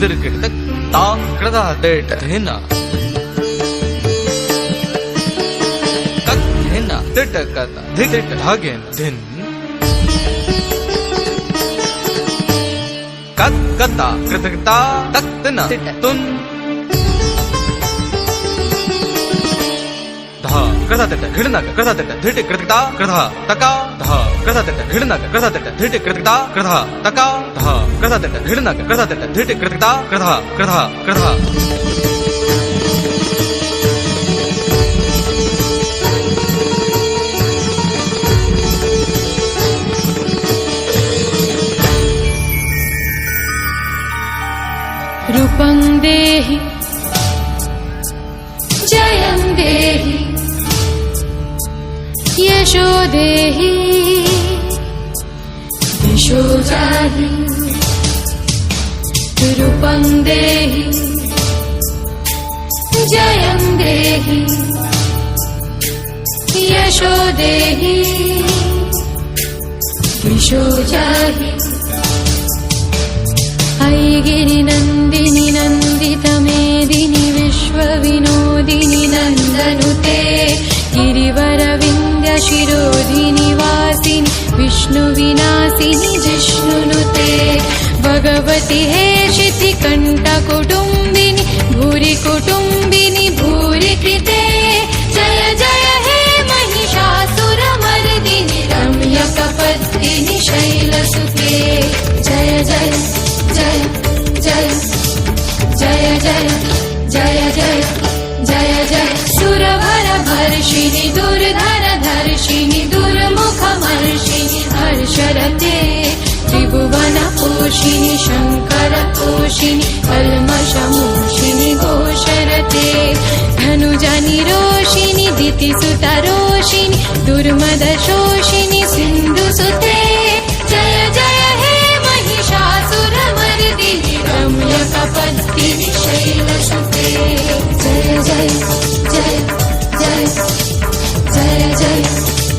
दिर्किट ता कृदा देट धेना कक धेना तिट कता धिट धागेन धिन कत कता कृतकता तक्तना तुन धा कृदा तिट घिड़ना कृदा तिट धिट कृतकता कृदा तका धा कृदा तिट घिड़ना कृदा तिट धिट कृतकता कृदा तका धा कृदा तिट घिड़ना कृदा तिट धिट कृतकता कृदा कृदा कृदा रूपं देहि जयं देहि यशो देहि यशो जाहि रूपं देहि जयं देहि यशो देहि यशो जाहि ऐगिरि नन्दिनि नन्दितमेदिनि विश्वविनोदिनि नन्दनुते गिरिवरविन्द्य शिरोधिनि वासिनि विष्णुविनाशिनि जिष्णुनुते भगवति हेशिति कण्ठकुटुम्बिनि भूरि कुटुम्बिनि भूरि कृते जय जय हे महिषासुरमर्दिनि रम्यकपत्तिनि शैलसुते जय जय जय जय जय जय जय जय जय जय सुरभरभर्षिणि दुर्धरधर्षिणि दुर्मुखमर्षिणि हर्षरते त्रिभुवनपोषिणि शङ्करतोषिणि कल्मषमोषिणि घोषरते धनुजनिरोषिणि दितिसुतरोषिणि दुर्मदशोषिणि सिन्धुसुते जय जय हे महिषासुरमर्दिनि रम्यकपत्तिनि शैलसुते जय जय जय जय जय जय